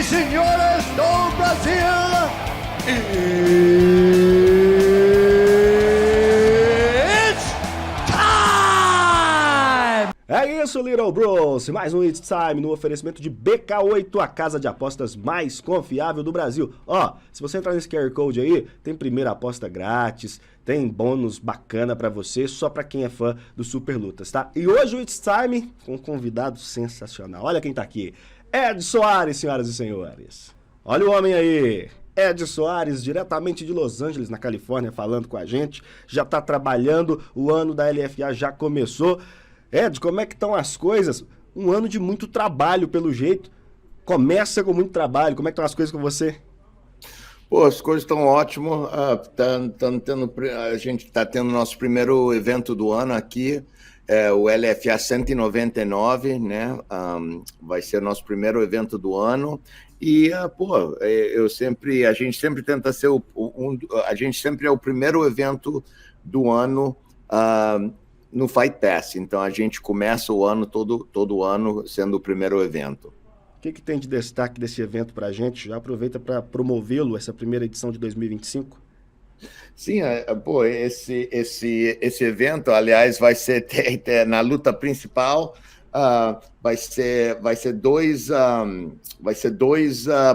e senhores do Brasil, it's time! É isso, Little Bros! Mais um It's Time no oferecimento de BK8, a casa de apostas mais confiável do Brasil. Ó, se você entrar nesse QR Code aí, tem primeira aposta grátis, tem bônus bacana pra você, só pra quem é fã do Super Lutas, tá? E hoje o It's Time com um convidado sensacional. Olha quem tá aqui. Ed Soares, senhoras e senhores. Olha o homem aí. Ed Soares, diretamente de Los Angeles, na Califórnia, falando com a gente. Já tá trabalhando, o ano da LFA já começou. Ed, como é que estão as coisas? Um ano de muito trabalho, pelo jeito. Começa com muito trabalho. Como é que estão as coisas com você? Pô, as coisas estão ótimas. A gente está tendo nosso primeiro evento do ano aqui, o LFA 199, né? Vai ser nosso primeiro evento do ano. E, a gente sempre tenta ser a gente sempre é o primeiro evento do ano no Fight Pass. Então a gente começa o ano todo ano sendo o primeiro evento. O que tem de destaque desse evento para a gente? Já aproveita para promovê-lo, essa primeira edição de 2025? Sim, esse evento, aliás, vai ser na luta principal. Vai ser dois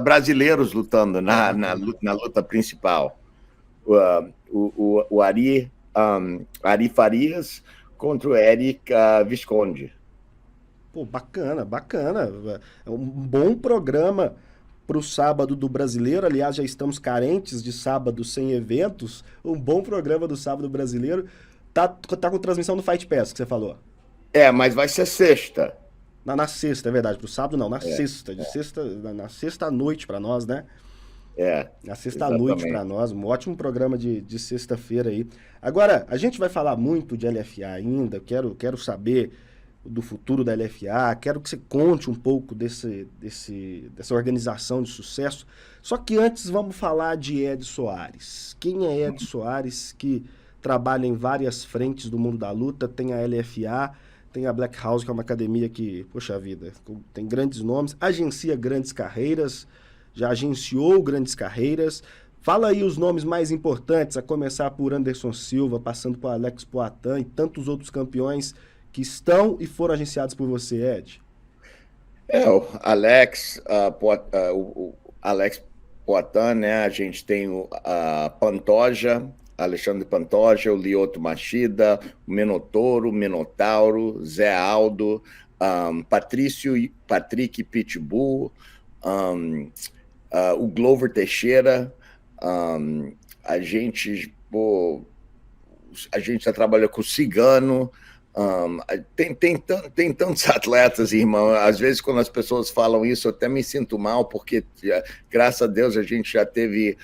brasileiros lutando na luta principal. O Ari Farias contra o Eric Visconde. Pô, bacana. É um bom programa para o sábado do brasileiro. Aliás, já estamos carentes de sábado sem eventos. Um bom programa do sábado brasileiro. Tá com transmissão no Fight Pass, que você falou. Mas vai ser sexta. Na sexta, é verdade. Pro sábado não, sexta. Na sexta à noite para nós, né? Na sexta à noite para nós. Um ótimo programa de sexta-feira aí. Agora, a gente vai falar muito de LFA ainda. Quero saber do futuro da LFA, quero que você conte um pouco dessa organização de sucesso. Só que antes vamos falar de Ed Soares. Quem é Ed Soares, que trabalha em várias frentes do mundo da luta? Tem a LFA, tem a Black House, que é uma academia que, poxa vida, tem grandes nomes, agencia grandes carreiras, já agenciou grandes carreiras. Fala aí os nomes mais importantes, a começar por Anderson Silva, passando por Alex Poatan e tantos outros campeões que estão e foram agenciados por você, Ed. O Alex, o Alex Poatan, né? A gente tem o Pantoja, Alexandre Pantoja, o Lyoto Machida, o Minotauro, Zé Aldo, Patrick Pitbull, o Glover Teixeira. A gente já trabalha com o Cigano. Tem tantos atletas, irmão. Às vezes, quando as pessoas falam isso, eu até me sinto mal, porque, graças a Deus, a gente já teve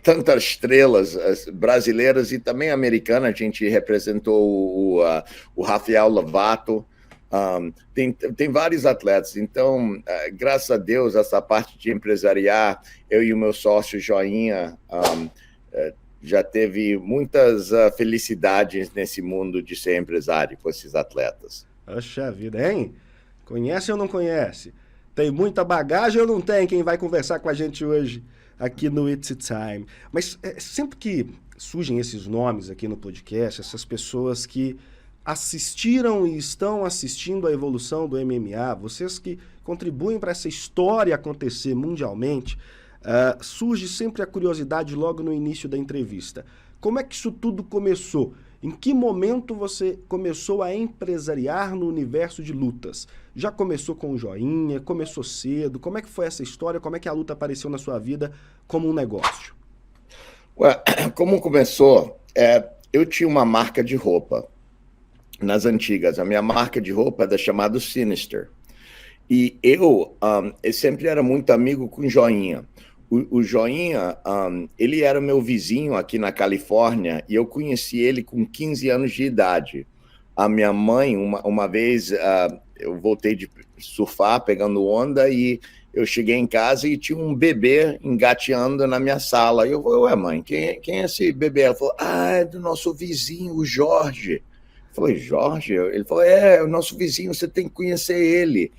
tantas estrelas brasileiras e também americanas. A gente representou o Rafael Lovato. Tem vários atletas. Então, graças a Deus, essa parte de empresariar, eu e o meu sócio Joinha já teve muitas felicidades nesse mundo de ser empresário com esses atletas. Poxa vida, hein? Conhece ou não conhece? Tem muita bagagem ou não tem? Quem vai conversar com a gente hoje aqui no It's Time. Mas sempre que surgem esses nomes aqui no podcast, essas pessoas que assistiram e estão assistindo à evolução do MMA, vocês que contribuem para essa história acontecer mundialmente, surge sempre a curiosidade logo no início da entrevista. Como é que isso tudo começou? Em que momento você começou a empresariar no universo de lutas? Já começou com o Joinha? Começou cedo? Como é que foi essa história? Como é que a luta apareceu na sua vida como um negócio? Como começou? Eu tinha uma marca de roupa nas antigas. A minha marca de roupa era chamada Sinister. E eu sempre era muito amigo com o Joinha. O Joinha, ele era meu vizinho aqui na Califórnia e eu conheci ele com 15 anos de idade. A minha mãe, uma vez, eu voltei de surfar, pegando onda, e eu cheguei em casa e tinha um bebê engateando na minha sala. E eu falei, mãe, quem é esse bebê? Ela falou, é do nosso vizinho, o Jorge. Eu falei, Jorge? Ele falou, é o nosso vizinho, você tem que conhecer ele.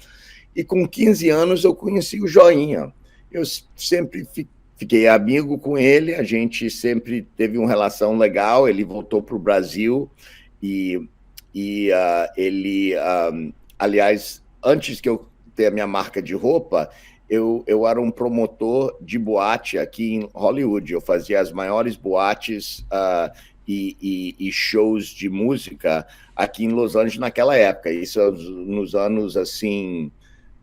E com 15 anos eu conheci o Joinha. Eu sempre fiquei amigo com ele, a gente sempre teve uma relação legal, ele voltou para o Brasil e ele, aliás, antes que eu ter a minha marca de roupa, eu era um promotor de boate aqui em Hollywood, eu fazia as maiores boates e shows de música aqui em Los Angeles naquela época, isso nos anos, assim,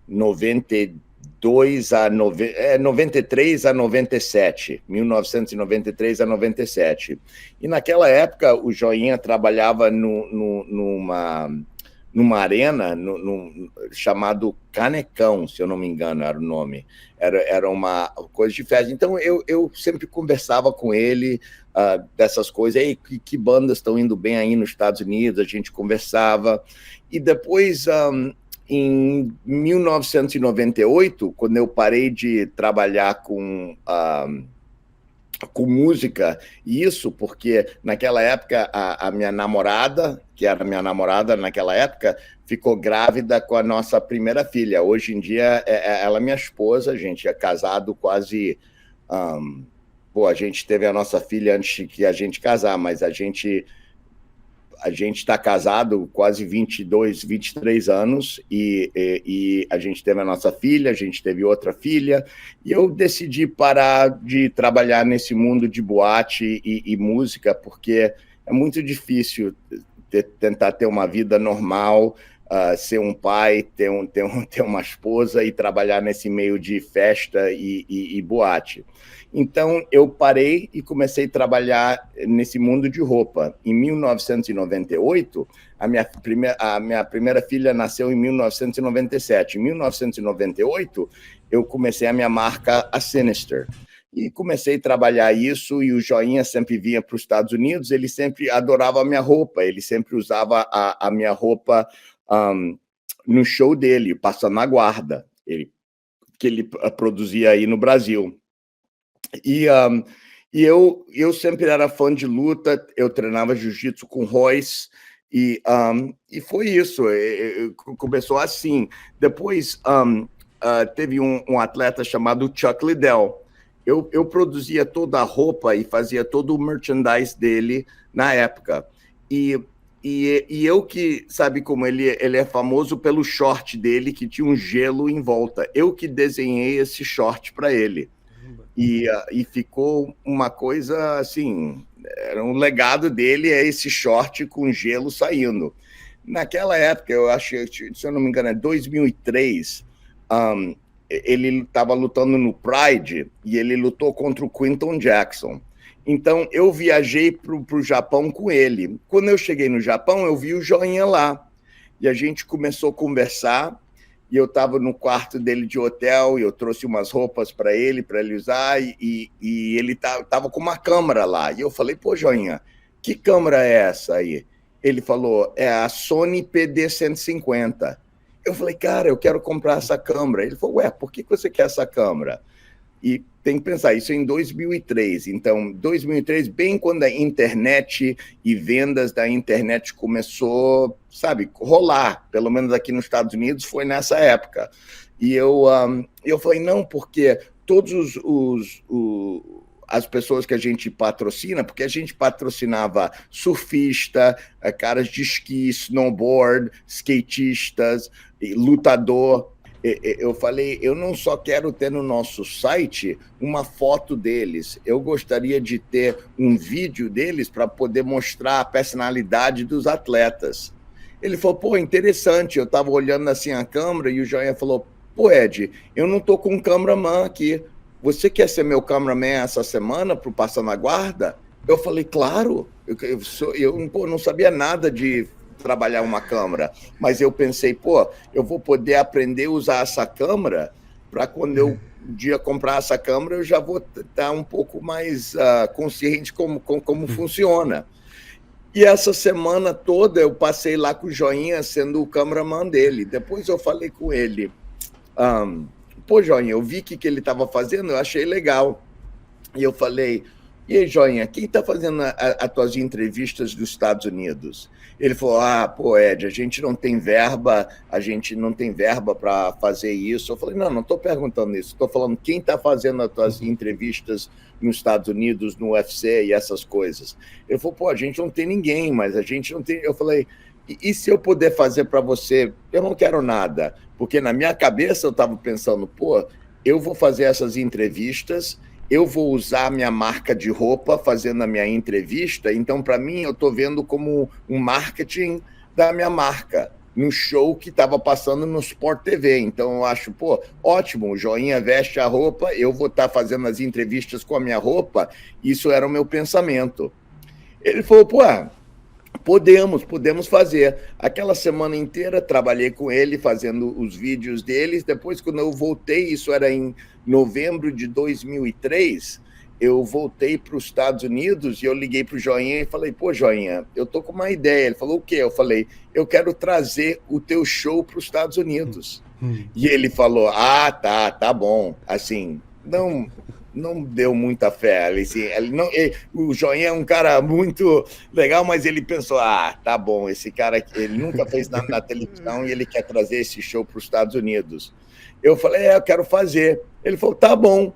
93 a 97, 1993 a 97. E naquela época o Joinha trabalhava numa arena chamado Canecão, se eu não me engano, era o nome. Era uma coisa de festa. Então eu sempre conversava com ele dessas coisas. Ei, que bandas estão indo bem aí nos Estados Unidos? A gente conversava. E depois, em 1998, quando eu parei de trabalhar com música, isso porque naquela época a minha namorada, que era minha namorada naquela época, ficou grávida com a nossa primeira filha. Hoje em dia, ela é minha esposa, a gente é casado quase... a gente teve a nossa filha antes que a gente casar, mas a gente está casado quase 22, 23 anos e a gente teve a nossa filha, a gente teve outra filha, e eu decidi parar de trabalhar nesse mundo de boate e música, porque é muito difícil tentar ter uma vida normal, ser um pai, ter uma esposa e trabalhar nesse meio de festa e boate. Então, eu parei e comecei a trabalhar nesse mundo de roupa. Em 1998, a minha primeira filha nasceu em 1997. Em 1998, eu comecei a minha marca, a Sinister. E comecei a trabalhar isso, e o Joinha sempre vinha para os Estados Unidos, ele sempre adorava a minha roupa, ele sempre usava a minha roupa no show dele, Passando a Guarda, que ele produzia aí no Brasil. E eu sempre era fã de luta, eu treinava jiu-jitsu com Royce, e foi isso, começou assim. Depois teve um atleta chamado Chuck Liddell. Eu produzia toda a roupa e fazia todo o merchandise dele na época. E eu que, sabe como ele é famoso pelo short dele, que tinha um gelo em volta. Eu que desenhei esse short para ele. E ficou uma coisa assim, era um legado dele, é esse short com gelo saindo. Naquela época, eu acho, se eu não me engano, é 2003, ele estava lutando no Pride e ele lutou contra o Quinton Jackson. Então, eu viajei para o Japão com ele. Quando eu cheguei no Japão, eu vi o Joinha lá. E a gente começou a conversar. E eu estava no quarto dele de hotel, e eu trouxe umas roupas para ele usar, e ele estava com uma câmera lá. E eu falei, pô, Joinha, que câmera é essa aí? Ele falou, é a Sony PD-150. Eu falei, cara, eu quero comprar essa câmera. Ele falou, ué, por que você quer essa câmera? E tem que pensar, isso é em 2003. Então, 2003, bem quando a internet e vendas da internet começou, sabe, rolar, pelo menos aqui nos Estados Unidos, foi nessa época. E eu falei, não, porque todos as pessoas que a gente patrocina, porque a gente patrocinava surfista, caras de esqui, snowboard, skatistas, lutador. Eu falei, eu não só quero ter no nosso site uma foto deles, eu gostaria de ter um vídeo deles para poder mostrar a personalidade dos atletas. Ele falou, pô, interessante, eu estava olhando assim a câmera e o Joinha falou, pô, Ed, eu não estou com um cameraman aqui, você quer ser meu cameraman essa semana para o Passando a Guarda? Eu falei, claro, eu não sabia nada de trabalhar uma câmera, mas eu pensei, pô, eu vou poder aprender a usar essa câmera para quando eu um dia comprar essa câmera, eu já vou estar um pouco mais consciente como funciona. E essa semana toda eu passei lá com o Joinha sendo o cameraman dele. Depois eu falei com ele, pô, Joinha, eu vi que ele estava fazendo, eu achei legal. E eu falei, e aí, joinha, quem está fazendo as tuas entrevistas dos Estados Unidos? Ele falou, pô, Ed, a gente não tem verba para fazer isso. Eu falei, não estou perguntando isso, estou falando quem está fazendo as tuas entrevistas nos Estados Unidos, no UFC e essas coisas. Ele falou, pô, a gente não tem ninguém, mas a gente não tem... Eu falei, e se eu puder fazer para você? Eu não quero nada, porque na minha cabeça eu estava pensando, pô, eu vou fazer essas entrevistas, eu vou usar a minha marca de roupa fazendo a minha entrevista, então, para mim, eu estou vendo como um marketing da minha marca, no show que estava passando no Sport TV. Então, eu acho, pô, ótimo, o joinha veste a roupa, eu vou estar fazendo as entrevistas com a minha roupa, isso era o meu pensamento. Ele falou, pô, podemos fazer. Aquela semana inteira trabalhei com ele, fazendo os vídeos deles. Depois, quando eu voltei, isso era em novembro de 2003, eu voltei para os Estados Unidos e eu liguei para o Joinha e falei, pô, Joinha, eu tô com uma ideia. Ele falou, o quê? Eu falei, eu quero trazer o teu show para os Estados Unidos. E ele falou, tá bom. Assim, não deu muita fé. O Joinha é um cara muito legal, mas ele pensou, tá bom, esse cara ele nunca fez nada na televisão e ele quer trazer esse show para os Estados Unidos. Eu falei, eu quero fazer. Ele falou, tá bom,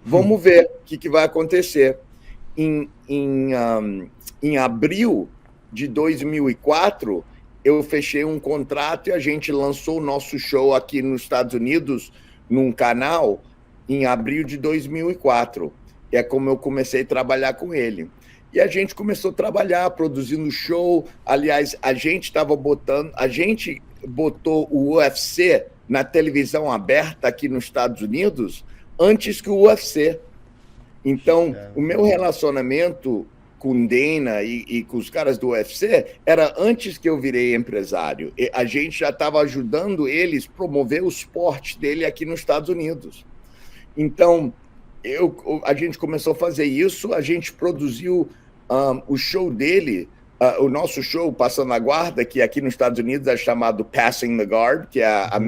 vamos ver o que vai acontecer. Em abril de 2004, eu fechei um contrato e a gente lançou o nosso show aqui nos Estados Unidos, num canal, em abril de 2004. É como eu comecei a trabalhar com ele. E a gente começou a trabalhar, produzindo show. Aliás, a gente botou o UFC na televisão aberta aqui nos Estados Unidos antes que o UFC. Então, o meu relacionamento com Dana e com os caras do UFC era antes que eu virei empresário. A gente já estava ajudando eles a promover o esporte dele aqui nos Estados Unidos. Então, a gente começou a fazer isso, a gente produziu o show dele, o nosso show, Passando a Guarda, que aqui nos Estados Unidos é chamado Passing the Guard, que é a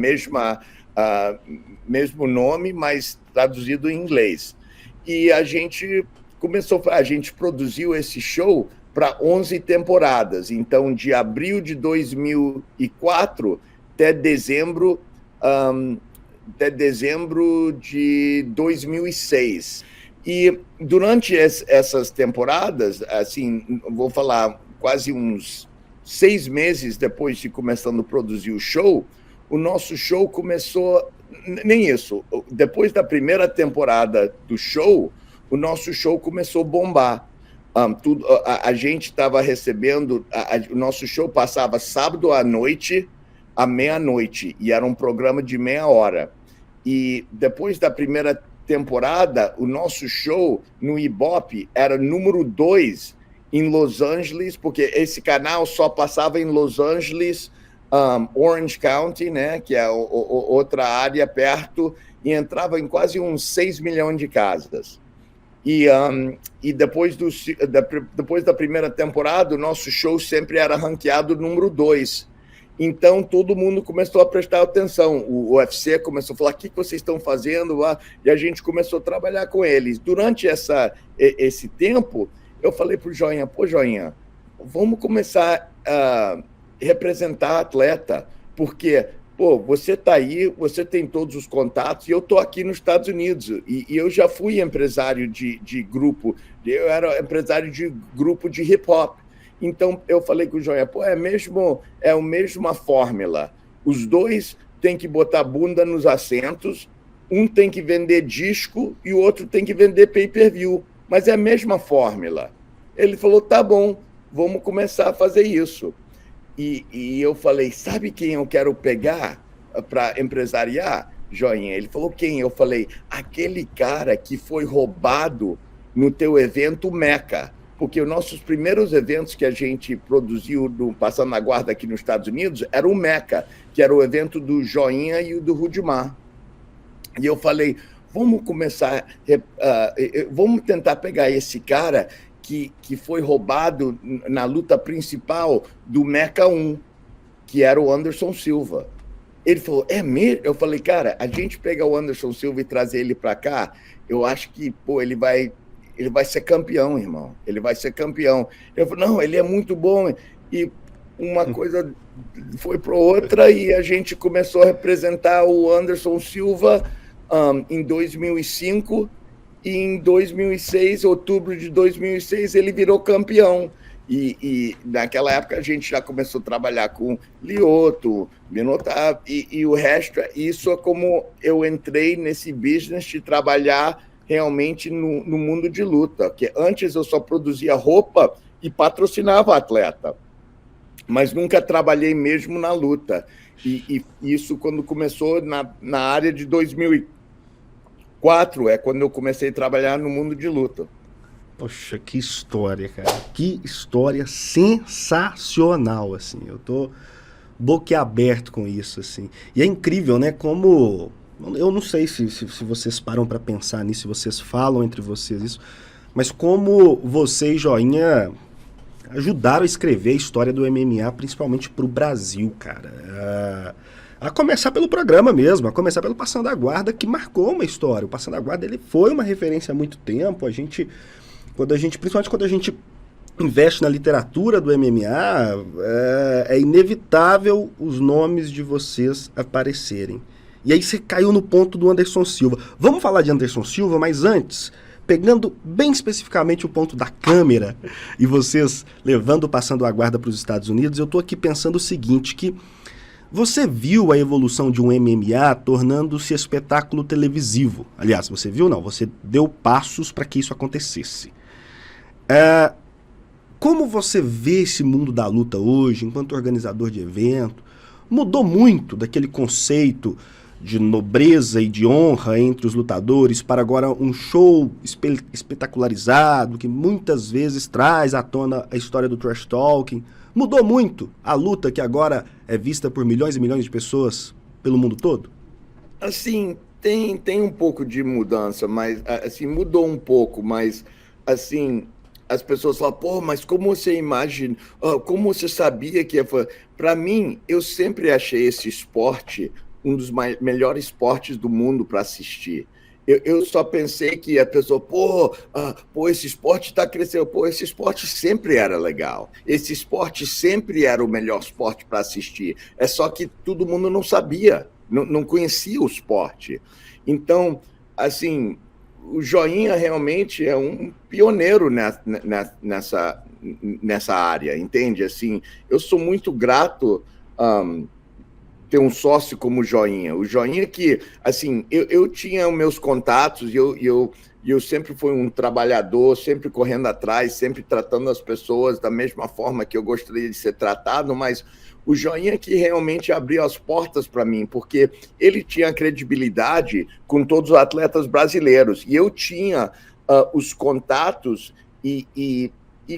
mesmo nome, mas traduzido em inglês. E a gente produziu esse show para 11 temporadas. Então, de abril de 2004 até dezembro de 2006. E durante essas temporadas, assim, vou falar quase uns 6 meses depois de começando a produzir o show, o nosso show começou, nem isso, depois da primeira temporada do show, o nosso show começou a bombar. A gente estava recebendo, o nosso show passava sábado à noite, à meia-noite, e era um programa de meia hora. E depois da primeira temporada, o nosso show no Ibope era número 2 em Los Angeles, porque esse canal só passava em Los Angeles, Orange County, né, que é outra área perto, e entrava em quase uns 6 milhões de casas. E depois da primeira temporada, o nosso show sempre era ranqueado número 2. Então, todo mundo começou a prestar atenção. O UFC começou a falar, o que vocês estão fazendo? E a gente começou a trabalhar com eles. Durante esse tempo, eu falei para o Joinha, pô, Joinha, vamos começar a representar atleta, porque, pô, você está aí, você tem todos os contatos, e eu estou aqui nos Estados Unidos, e eu já fui empresário de grupo, eu era empresário de grupo de hip-hop. Então, eu falei com o Joinha, pô, é a mesma fórmula. Os dois têm que botar a bunda nos assentos, um tem que vender disco e o outro tem que vender pay-per-view. Mas é a mesma fórmula. Ele falou, tá bom, vamos começar a fazer isso. E eu falei, sabe quem eu quero pegar para empresariar, Joinha? Ele falou, quem? Eu falei, aquele cara que foi roubado no teu evento Meca. Porque os nossos primeiros eventos que a gente produziu do Passando a Guarda aqui nos Estados Unidos era o Meca, que era o evento do Joinha e o do Rudimar. E eu falei, vamos começar, vamos tentar pegar esse cara que foi roubado na luta principal do Meca 1, que era o Anderson Silva. Ele falou, é mesmo? Eu falei, cara, a gente pega o Anderson Silva e trazer ele para cá, eu acho que, pô, ele vai ele vai ser campeão, irmão. Ele vai ser campeão. Eu falei, não, ele é muito bom. E uma coisa foi para outra e a gente começou a representar o Anderson Silva em 2005 e em 2006, outubro de 2006, ele virou campeão. E naquela época a gente já começou a trabalhar com Lioto, Minotauro, e o resto, isso é como eu entrei nesse business de trabalhar realmente no mundo de luta, que antes eu só produzia roupa e patrocinava atleta, mas nunca trabalhei mesmo na luta. E isso quando começou na área de 2004, é quando eu comecei a trabalhar no mundo de luta. Poxa, que história, cara. Que história sensacional, assim. Eu tô boquiaberto com isso, assim. E é incrível, né, como... Eu não sei se vocês param pra pensar nisso, se vocês falam entre vocês isso, mas como você e Joinha ajudaram a escrever a história do MMA, principalmente pro Brasil, cara. A começar pelo programa mesmo, a começar pelo Passando a Guarda, que marcou uma história. O Passando a Guarda, ele foi uma referência há muito tempo, principalmente quando a gente investe na literatura do MMA, é inevitável os nomes de vocês aparecerem. E aí você caiu no ponto do Anderson Silva. Vamos falar de Anderson Silva, mas antes, pegando bem especificamente o ponto da câmera e vocês levando Passando a Guarda para os Estados Unidos, eu tô aqui pensando o seguinte, que você viu a evolução de um MMA tornando-se espetáculo televisivo. Aliás, você viu não, você deu passos para que isso acontecesse. Como você vê esse mundo da luta hoje, enquanto organizador de evento? Mudou muito daquele conceito de nobreza e de honra entre os lutadores para agora um show espetacularizado que muitas vezes traz à tona a história do trash talking. Mudou muito a luta que agora é vista por milhões e milhões de pessoas pelo mundo todo? Assim, tem um pouco de mudança, mas assim, mudou um pouco, mas assim, as pessoas falam, pô, mas como você imagina, como você sabia que ia... Para mim, eu sempre achei esse esporte um dos melhores esportes do mundo para assistir. Eu só pensei que a pessoa, esse esporte está crescendo. Esse esporte sempre era legal. Esse esporte sempre era o melhor esporte para assistir. É só que todo mundo não sabia, não conhecia o esporte. Então, assim, o Joinha realmente é um pioneiro nessa área, entende? Assim, eu sou muito grato ter um sócio como o Joinha. O Joinha que, assim, eu tinha os meus contatos e eu sempre fui um trabalhador, sempre correndo atrás, sempre tratando as pessoas da mesma forma que eu gostaria de ser tratado, mas o Joinha que realmente abriu as portas para mim, porque ele tinha credibilidade com todos os atletas brasileiros e eu tinha os contatos e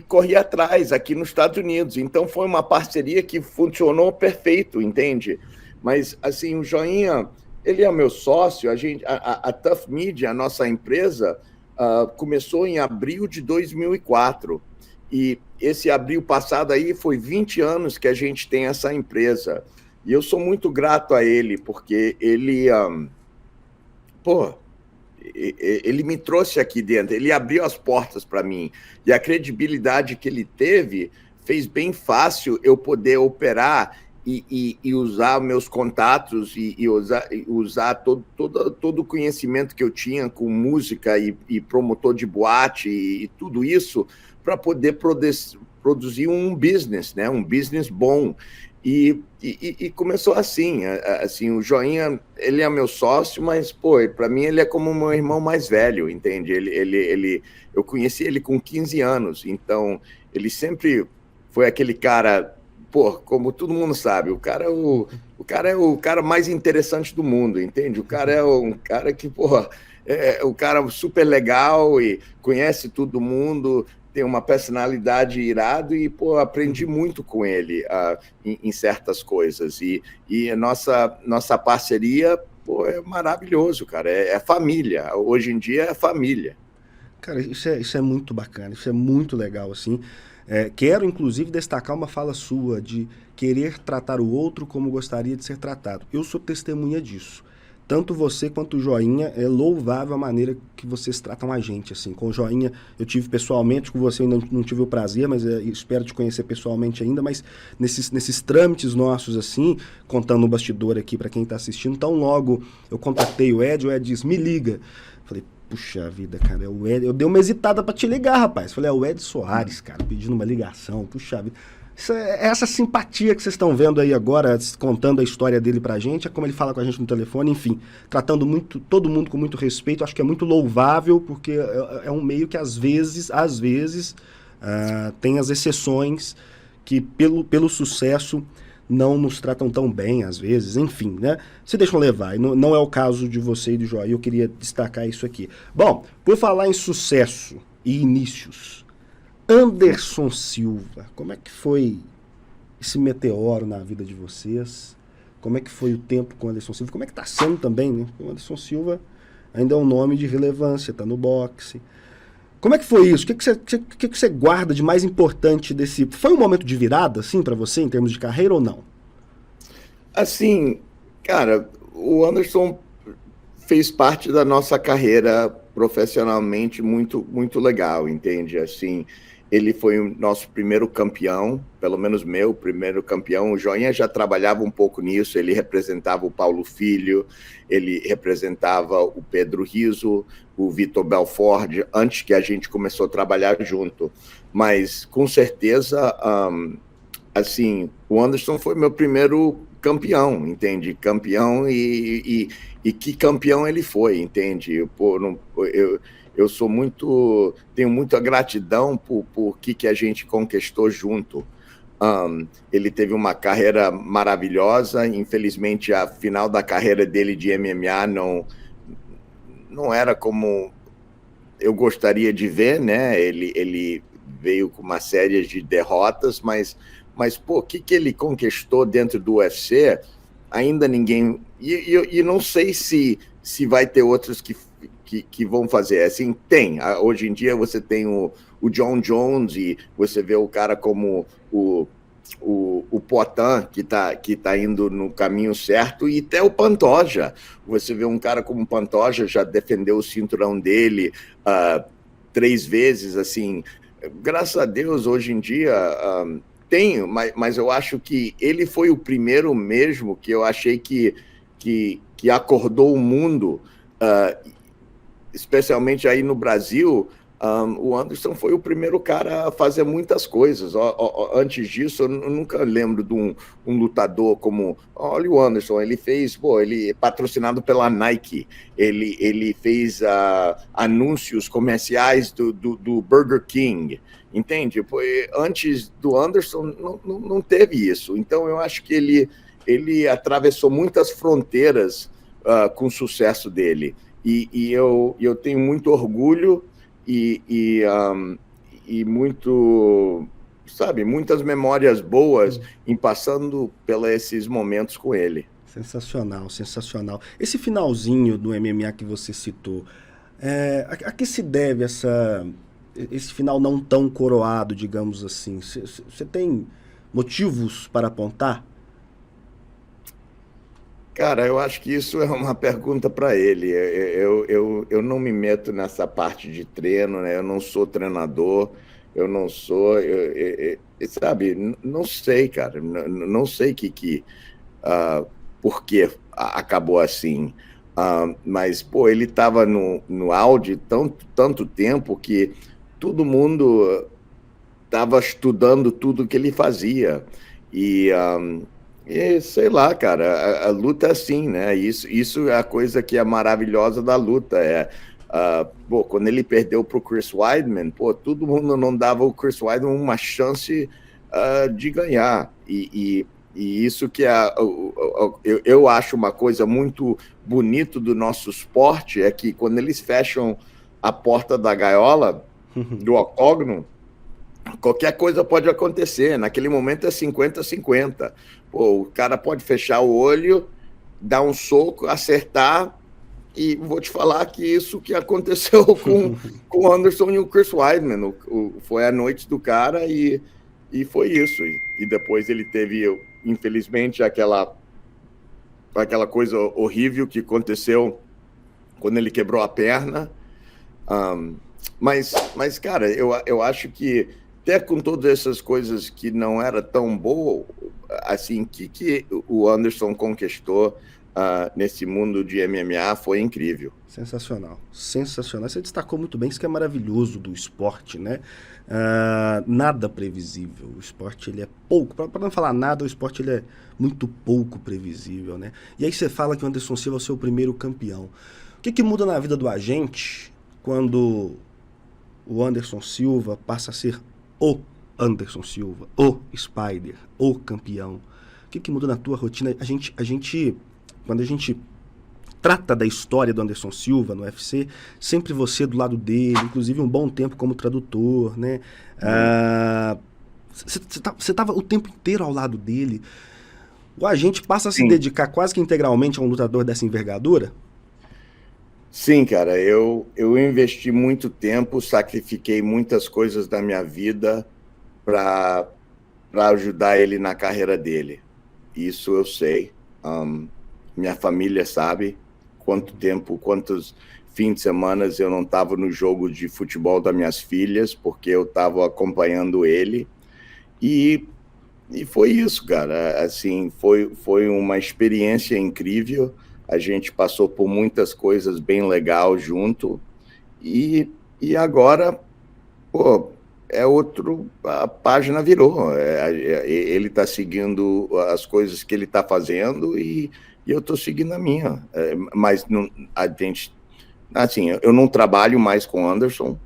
corri atrás aqui nos Estados Unidos. Então foi uma parceria que funcionou perfeito, entende? Mas, assim, o Joinha, ele é meu sócio, a Tough Media, a nossa empresa, começou em abril de 2004. E esse abril passado aí foi 20 anos que a gente tem essa empresa. E eu sou muito grato a ele, porque ele, ele me trouxe aqui dentro, ele abriu as portas para mim. E a credibilidade que ele teve fez bem fácil eu poder operar e usar meus contatos e usar todo o conhecimento que eu tinha com música e promotor de boate e tudo isso para poder produzir um business, né? Um business bom. E começou assim, o Joinha, ele é meu sócio, mas, para mim ele é como meu irmão mais velho, entende? Eu conheci ele com 15 anos, então ele sempre foi aquele cara... como todo mundo sabe, o cara é o cara mais interessante do mundo, entende? O cara é um cara que, é um cara super legal e conhece todo mundo, tem uma personalidade irado e, aprendi muito com ele em certas coisas. E a nossa parceria, é maravilhoso, cara. É família. Hoje em dia é família. Cara, isso é muito bacana, isso é muito legal, assim. Quero, inclusive, destacar uma fala sua de querer tratar o outro como gostaria de ser tratado. Eu sou testemunha disso. tanto você quanto o Joinha, é louvável a maneira que vocês tratam a gente, assim. Com o Joinha, eu tive pessoalmente, com você ainda não tive o prazer, mas espero te conhecer pessoalmente ainda, mas nesses trâmites nossos, assim, contando um bastidor aqui para quem está assistindo, tão logo eu contatei o Ed disse, me liga. Falei, puxa vida, cara, é o Ed. Eu dei uma hesitada para te ligar, rapaz. Falei, é o Ed Soares, cara, pedindo uma ligação, puxa vida. Essa simpatia que vocês estão vendo aí agora, contando a história dele pra gente, é como ele fala com a gente no telefone, enfim, tratando todo mundo com muito respeito, acho que é muito louvável, porque é um meio que às vezes, tem as exceções que pelo sucesso não nos tratam tão bem, às vezes, enfim, né? Se deixam levar, e não é o caso de você e do Joia, eu queria destacar isso aqui. Bom, por falar em sucesso e inícios, Anderson Silva, como é que foi esse meteoro na vida de vocês? Como é que foi o tempo com o Anderson Silva? Como é que tá sendo também, né? O Anderson Silva ainda é um nome de relevância, tá no boxe. Como é que foi isso? O que você guarda de mais importante desse... Foi um momento de virada, assim, para você, em termos de carreira ou não? Assim, cara, o Anderson fez parte da nossa carreira profissionalmente muito, muito legal, entende? Assim, ele foi o nosso primeiro campeão, pelo menos meu primeiro campeão. O Joinha já trabalhava um pouco nisso, ele representava o Paulo Filho, ele representava o Pedro Rizzo, o Vitor Belfort, antes que a gente começou a trabalhar junto. Mas, com certeza, assim, o Anderson foi meu primeiro campeão, entende? Campeão e que campeão ele foi, entende? Eu sou tenho muita gratidão por que a gente conquistou junto. Ele teve uma carreira maravilhosa, infelizmente a final da carreira dele de MMA não era como eu gostaria de ver, né? Ele veio com uma série de derrotas, mas pô, o que ele conquistou dentro do UFC, ainda ninguém... E não sei se vai ter outros que vão fazer. Assim, tem. Hoje em dia você tem o John Jones e você vê o cara como o Poatan, que tá indo no caminho certo, e até o Pantoja. Você vê um cara como o Pantoja, já defendeu o cinturão dele 3 vezes, assim. Graças a Deus, hoje em dia... Tenho, mas eu acho que ele foi o primeiro mesmo que eu achei que acordou o mundo, especialmente aí no Brasil. O Anderson foi o primeiro cara a fazer muitas coisas. Antes disso, eu nunca lembro de um lutador como... Olha o Anderson, ele fez... ele é patrocinado pela Nike. Ele fez anúncios comerciais do Burger King. Entende? Antes do Anderson não teve isso. Então, eu acho que ele atravessou muitas fronteiras com o sucesso dele. E eu tenho muito orgulho e muito, sabe, muitas memórias boas em passando por esses momentos com ele. Sensacional, sensacional. Esse finalzinho do MMA que você citou, a que se deve esse final não tão coroado, digamos assim? Você tem motivos para apontar? Cara, eu acho que isso é uma pergunta para ele. Eu não me meto nessa parte de treino, né? Eu não sou treinador, eu não sou... sabe, não sei, cara. Não sei por que acabou assim. Mas, pô, ele estava no auge tanto tempo que todo mundo estava estudando tudo que ele fazia. E sei lá, cara, a luta é assim, né? Isso é a coisa que é maravilhosa da luta. Quando ele perdeu para o Chris Weidman, todo mundo não dava o Chris Weidman uma chance de ganhar. E isso que eu acho uma coisa muito bonita do nosso esporte, é que quando eles fecham a porta da gaiola, do octógono, qualquer coisa pode acontecer. Naquele momento é 50-50. O cara pode fechar o olho, dar um soco, acertar, e vou te falar que isso que aconteceu com o Anderson e o Chris Weidman. Foi a noite do cara e foi isso. E depois ele teve, infelizmente, aquela aquela coisa horrível que aconteceu quando ele quebrou a perna. Mas, cara, eu acho que até com todas essas coisas que não era tão boa, assim, que o Anderson conquistou nesse mundo de MMA foi incrível. Sensacional, sensacional. Você destacou muito bem isso que é maravilhoso do esporte, né? Nada previsível. O esporte, ele é pouco, para não falar nada, o esporte ele é muito pouco previsível, né? E aí você fala que o Anderson Silva é o seu primeiro campeão. O que muda na vida do agente quando o Anderson Silva passa a ser o Anderson Silva, o Spider, o campeão? O que muda na tua rotina? Quando a gente trata da história do Anderson Silva no UFC, sempre você do lado dele, inclusive um bom tempo como tradutor, né? Você estava o tempo inteiro ao lado dele. O agente passa a se dedicar quase que integralmente a um lutador dessa envergadura? Sim, cara, eu investi muito tempo, sacrifiquei muitas coisas da minha vida para ajudar ele na carreira dele. Isso eu sei. Minha família sabe quantos fins de semana eu não estava no jogo de futebol das minhas filhas, porque eu estava acompanhando ele. E foi isso, cara. Assim, foi uma experiência incrível. A gente passou por muitas coisas bem legais junto. E agora, pô, a página virou. Ele está seguindo as coisas que ele está fazendo e eu estou seguindo a minha. Mas eu não trabalho mais com o Anderson.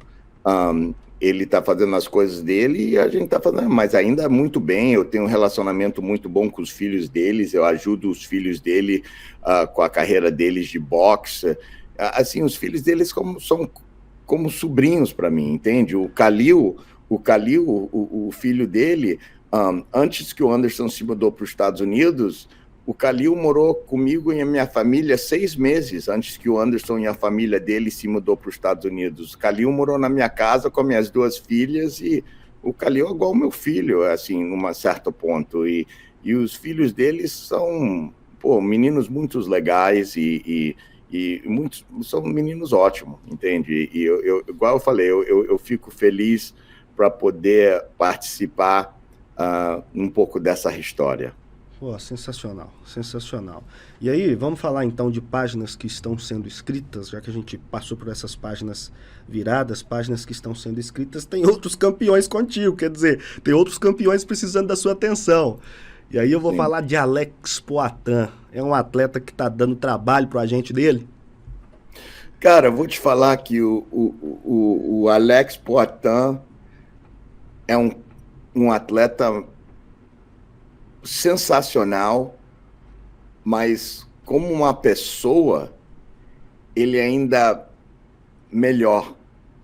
Ele está fazendo as coisas dele e a gente está fazendo, mas ainda muito bem. Eu tenho um relacionamento muito bom com os filhos deles, eu ajudo os filhos dele com a carreira deles de boxe. Assim, os filhos deles são como sobrinhos para mim, entende? O Khalil, o filho dele, antes que o Anderson se mudou para os Estados Unidos, o Khalil morou comigo e a minha família 6 meses antes que o Anderson e a família dele se mudou para os Estados Unidos. O Khalil morou na minha casa com minhas 2 filhas e o Khalil é igual ao meu filho, assim, num certo ponto. E os filhos deles são, meninos muito legais e muitos, são meninos ótimos, entende? E igual eu falei, eu fico feliz para poder participar um pouco dessa história. Pô, sensacional, sensacional. E aí, vamos falar então de páginas que estão sendo escritas, já que a gente passou por essas páginas viradas, páginas que estão sendo escritas, tem outros campeões contigo, quer dizer, tem outros campeões precisando da sua atenção. E aí eu vou falar de Alex Poatan, é um atleta que está dando trabalho pro agente dele? Cara, vou te falar que o Alex Poatan é um atleta sensacional, mas como uma pessoa, ele ainda melhor,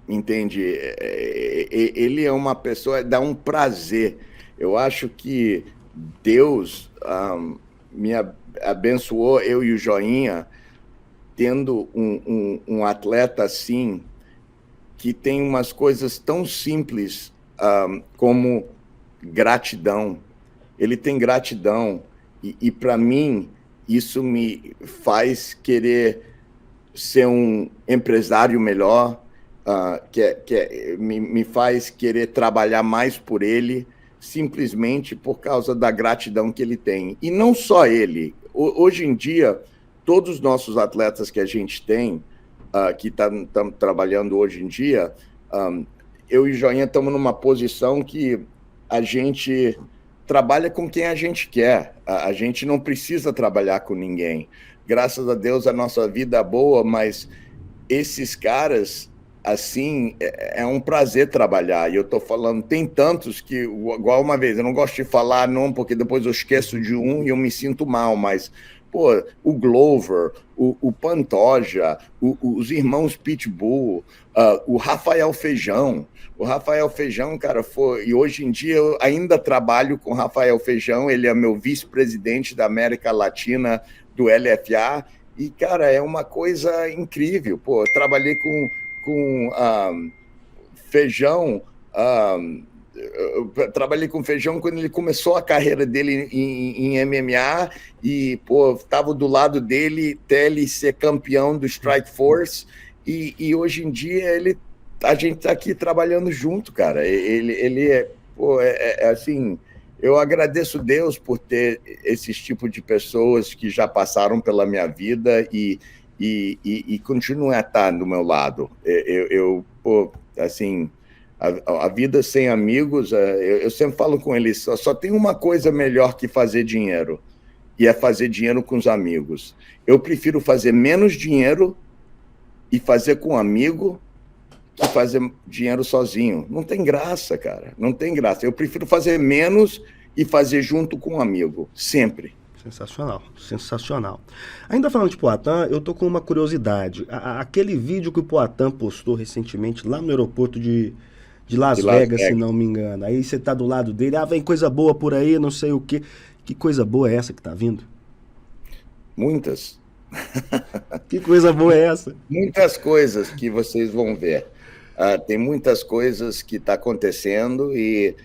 entende? Ele é uma pessoa, dá um prazer. Eu acho que Deus me abençoou, eu e o Joinha, tendo um atleta assim, que tem umas coisas tão simples como gratidão. Ele tem gratidão e para mim, isso me faz querer ser um empresário melhor, me faz querer trabalhar mais por ele, simplesmente por causa da gratidão que ele tem. E não só ele. Hoje em dia, todos os nossos atletas que a gente tem, que estão trabalhando hoje em dia, eu e o Joinha estamos numa posição que a gente trabalha com quem a gente quer. A gente não precisa trabalhar com ninguém. Graças a Deus, a nossa vida é boa, mas esses caras, assim, é um prazer trabalhar. E eu tô falando, tem tantos que, igual uma vez, eu não gosto de falar não, porque depois eu esqueço de um e eu me sinto mal, mas, o Glover, o Pantoja, os irmãos Pitbull, o Rafael Feijão. O Rafael Feijão, cara, e hoje em dia eu ainda trabalho com o Rafael Feijão, ele é meu vice-presidente da América Latina do LFA, e, cara, é uma coisa incrível. Eu trabalhei com Feijão eu trabalhei com o Feijão quando ele começou a carreira dele em MMA e, pô, estava do lado dele até ele ser campeão do Strike Force e hoje em dia a gente está aqui trabalhando junto, cara. Ele é, pô, assim, eu agradeço Deus por ter esses tipos de pessoas que já passaram pela minha vida e continuam a estar do meu lado. Pô, assim... A vida sem amigos, eu sempre falo com eles, só tem uma coisa melhor que fazer dinheiro, e é fazer dinheiro com os amigos. Eu prefiro fazer menos dinheiro e fazer com um amigo que fazer dinheiro sozinho. Não tem graça, cara, não tem graça. Eu prefiro fazer menos e fazer junto com um amigo, sempre. Sensacional, sensacional. Ainda falando de Poatan, eu tô com uma curiosidade. Aquele vídeo que o Poatan postou recentemente lá no aeroporto de Las Vegas, se não me engano. Aí você tá do lado dele, vem coisa boa por aí, não sei o quê. Que coisa boa é essa que tá vindo? Muitas. Que coisa boa é essa? Muitas coisas que vocês vão ver. Tem muitas coisas que tá acontecendo e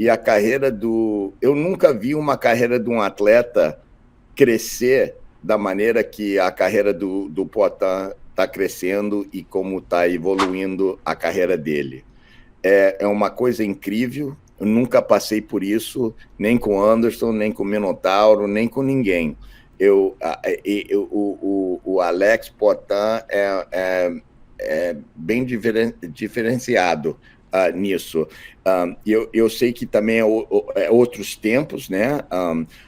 a carreira do... Eu nunca vi uma carreira de um atleta crescer da maneira que a carreira do Poatan tá crescendo e como tá evoluindo a carreira dele. É uma coisa incrível, eu nunca passei por isso, nem com Anderson, nem com Minotauro, nem com ninguém. O Alex Poatan é bem diferenciado nisso. Eu sei que também é outros tempos, né?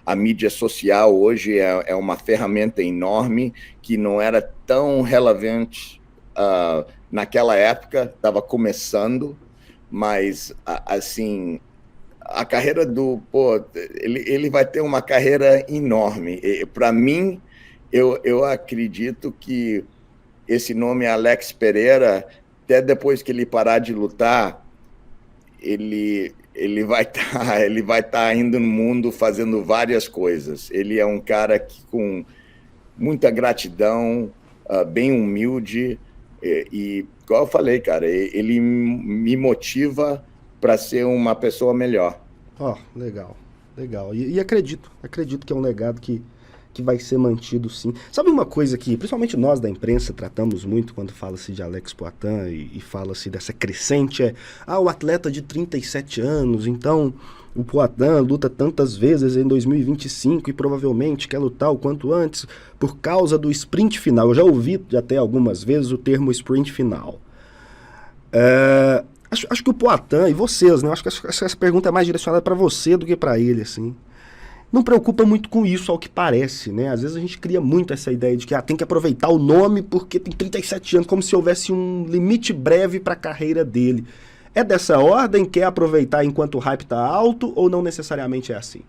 A mídia social hoje é uma ferramenta enorme que não era tão relevante naquela época, estava começando. Mas, assim, a carreira ele vai ter uma carreira enorme. Para mim, eu acredito que esse nome Alex Pereira, até depois que ele parar de lutar, ele vai estar indo no mundo fazendo várias coisas. Ele é um cara com muita gratidão, bem humilde, e igual eu falei, cara, ele me motiva para ser uma pessoa melhor. Legal, legal. E acredito que é um legado que vai ser mantido, sim. Sabe uma coisa que, principalmente nós da imprensa, tratamos muito quando fala-se de Alex Poatan e fala-se dessa crescente, o atleta de 37 anos, então o Poatan luta tantas vezes em 2025 e provavelmente quer lutar o quanto antes por causa do sprint final. Eu já ouvi até algumas vezes o termo sprint final. Acho que o Poatan, e vocês, né? Acho que essa pergunta é mais direcionada para você do que para ele, assim. Não preocupa muito com isso, ao que parece, né? Às vezes a gente cria muito essa ideia de que tem que aproveitar o nome porque tem 37 anos, como se houvesse um limite breve para a carreira dele. É dessa ordem? Quer aproveitar enquanto o hype está alto ou não necessariamente é assim?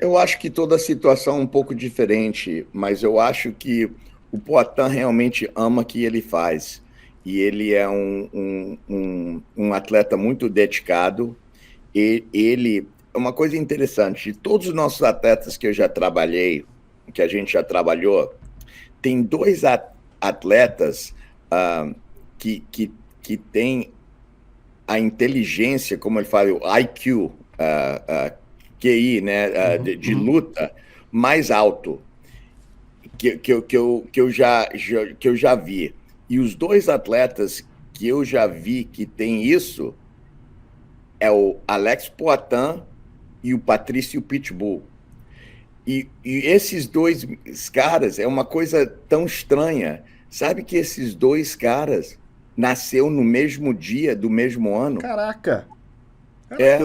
Eu acho que toda situação é um pouco diferente, mas eu acho que o Poatan realmente ama o que ele faz. E ele é um atleta muito dedicado. Ele... Uma coisa interessante, de todos os nossos atletas que eu já trabalhei, que a gente já trabalhou, tem dois atletas que têm a inteligência, como ele fala, o IQ, QI, né, de luta, mais alto que eu já vi. E os dois atletas que eu já vi que tem isso é o Alex Poatan e o Patrício Pitbull. E esses dois caras é uma coisa tão estranha. Sabe que esses dois caras nasceu no mesmo dia do mesmo ano? Caraca!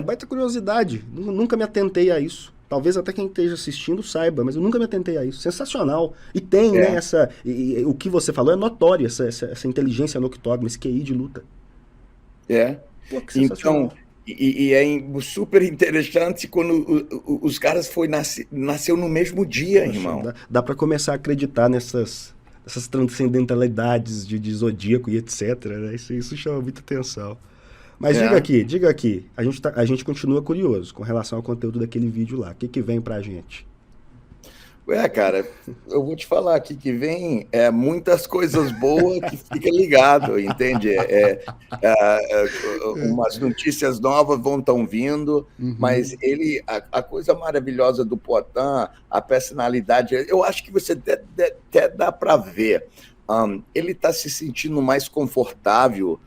Baita curiosidade. Nunca me atentei a isso. Talvez até quem esteja assistindo saiba, mas eu nunca me atentei a isso. Sensacional. E tem, né, o que você falou é notório, essa inteligência no octógono, esse QI de luta. Pô, que sensacional. Então, e é super interessante quando os caras nasceu no mesmo dia, irmão. Dá para começar a acreditar nessas transcendentalidades de zodíaco e etc. Né? Isso chama muita atenção. Mas diga aqui, a gente continua curioso com relação ao conteúdo daquele vídeo lá. O que vem pra gente? Cara, eu vou te falar aqui que vem muitas coisas boas que fica ligado, entende? Umas notícias novas estão vindo, mas a coisa maravilhosa do Poitin, a personalidade, eu acho que você até dá para ver. Ele está se sentindo mais confortável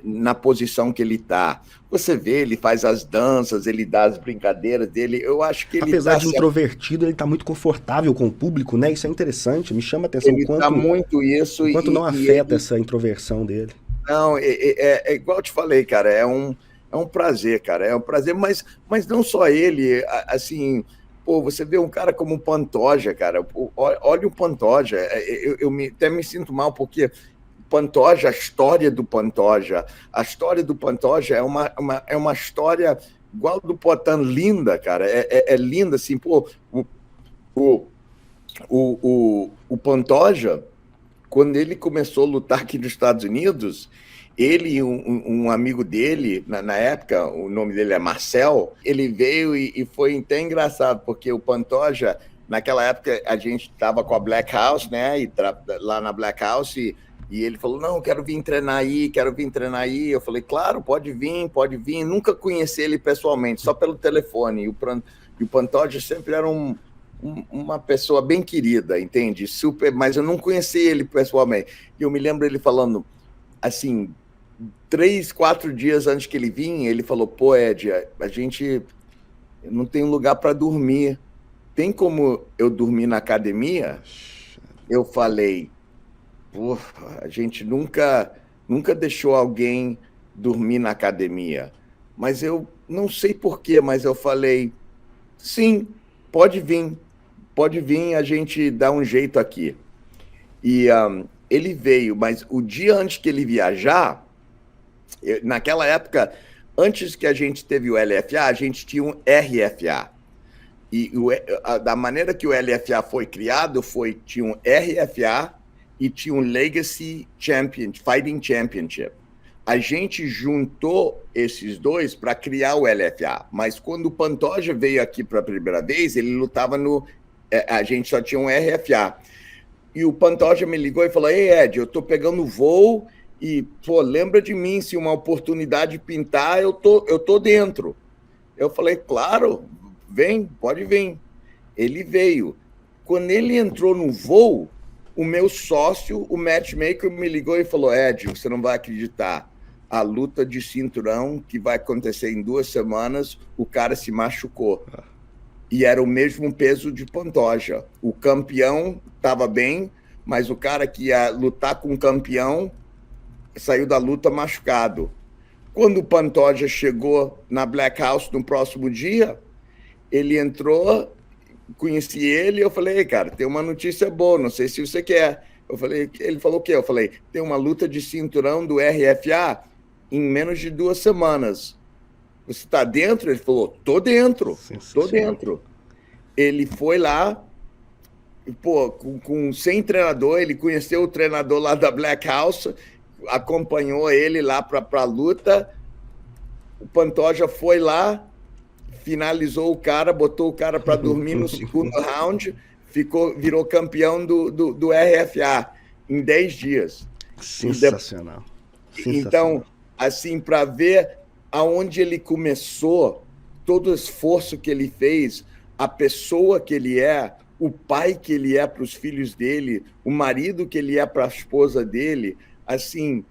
na posição que ele está. Você vê, ele faz as danças, ele dá as brincadeiras dele. Eu acho que ele apesar de introvertido, ele está muito confortável com o público, né? Isso é interessante, me chama a atenção ele quanto, tá muito isso quanto não afeta essa introversão dele. Não, é igual eu te falei, cara, é um prazer, cara, é um prazer, mas não só ele, assim, pô, você vê um cara como o Pantoja, cara, olha o Pantoja, eu até me sinto mal, porque Pantoja, a história do Pantoja é uma história igual do Poitin, linda, cara, é linda, assim, pô, o Pantoja, quando ele começou a lutar aqui nos Estados Unidos, ele e um amigo dele, na época, o nome dele é Marcel, ele veio e foi até engraçado, porque o Pantoja, naquela época, a gente estava com a Black House, né, lá na Black House, e ele falou, não, quero vir treinar aí. Eu falei, claro, pode vir. Nunca conheci ele pessoalmente, só pelo telefone. E o Pantoja sempre era uma pessoa bem querida, entende? Super, mas eu não conheci ele pessoalmente. E eu me lembro ele falando, assim, 3, 4 dias antes que ele vinha, ele falou, pô, Ed, a gente não tem lugar para dormir. Tem como eu dormir na academia? Eu falei, pô, a gente nunca deixou alguém dormir na academia. Mas eu não sei porquê, mas eu falei, sim, pode vir, a gente dá um jeito aqui. E ele veio, mas o dia antes que ele viajar, naquela época, antes que a gente teve o LFA, a gente tinha um RFA. E da maneira que o LFA foi criado, tinha um RFA e tinha um Legacy Fighting Championship. A gente juntou esses dois para criar o LFA, mas quando o Pantoja veio aqui para a primeira vez, ele lutava a gente só tinha um RFA. E o Pantoja me ligou e falou, ei, Ed, eu estou pegando voo e, pô, lembra de mim, se uma oportunidade pintar, eu tô dentro. Eu falei, claro, vem, pode vir. Ele veio. Quando ele entrou no voo, o meu sócio, o matchmaker, me ligou e falou, Ed, você não vai acreditar, a luta de cinturão que vai acontecer em 2 semanas, o cara se machucou. E era o mesmo peso de Pantoja. O campeão estava bem, mas o cara que ia lutar com o campeão saiu da luta machucado. Quando o Pantoja chegou na Black House no próximo dia, ele entrou, conheci ele, eu falei, cara, tem uma notícia boa, não sei se você quer. Ele falou o quê? Eu falei, tem uma luta de cinturão do RFA em menos de 2 semanas. Você está dentro? Ele falou, tô dentro. Ele foi lá, pô, sem treinador, ele conheceu o treinador lá da Black House, acompanhou ele lá para a luta. O Pantoja foi lá, finalizou o cara, botou o cara para dormir no segundo round, virou campeão do RFA em 10 dias. Sensacional. Então, assim, para ver aonde ele começou, todo o esforço que ele fez, a pessoa que ele é, o pai que ele é para os filhos dele, o marido que ele é para a esposa dele, assim,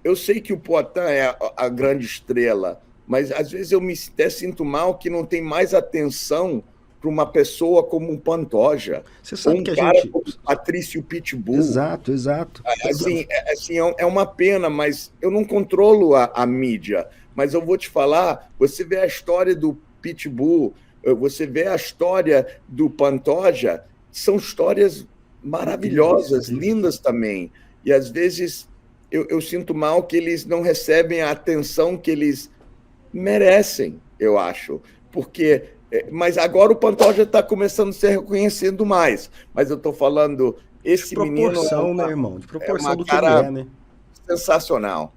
eu sei que o Poitin é a grande estrela, mas às vezes eu até sinto mal que não tem mais atenção para uma pessoa como um Pantoja. Você sabe que a cara gente... como Patrício Pitbull. Exato. Assim, é uma pena, mas eu não controlo a mídia. Mas eu vou te falar, você vê a história do Pitbull, você vê a história do Pantoja, são histórias maravilhosas, lindas também. E às vezes eu sinto mal que eles não recebem a atenção que eles merecem, eu acho. Mas agora o Pantoja está começando a ser reconhecido mais. Mas eu estou falando, esse menino... De proporção, né, irmão? De proporção do que ele é, né? Sensacional.